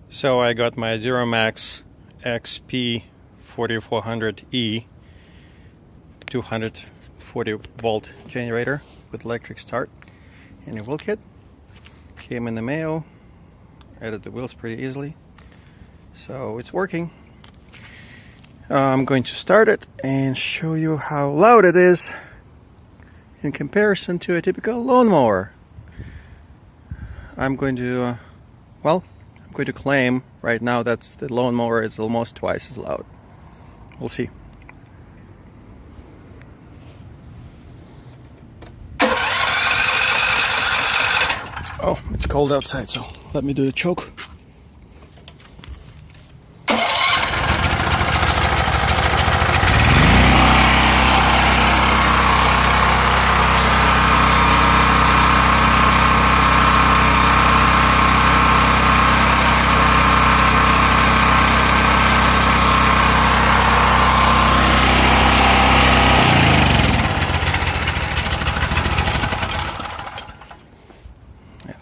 So I got my DuroMax XP4400E 240 volt generator with electric start and a wheel kit. Came in the mail. Added the wheels pretty easily, so it's working. I'm going to start it and show you how loud it is in comparison to a typical lawnmower. I'm going to claim right now that the lawnmower is almost twice as loud. We'll see. Oh, it's cold outside, so let me do the choke.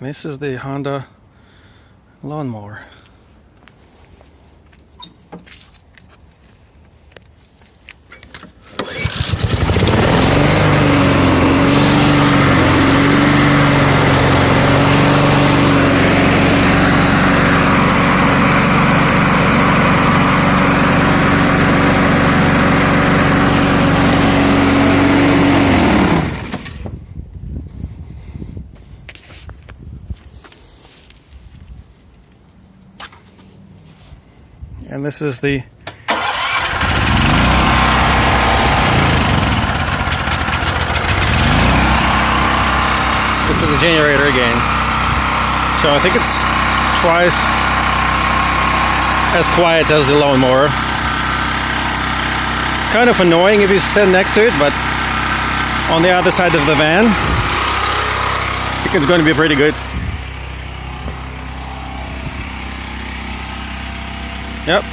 This is the Honda lawnmower. And this is the generator again. So I think it's twice as quiet as the lawnmower. It's kind of annoying if you stand next to it, but on the other side of the van, I think it's going to be pretty good. Yep.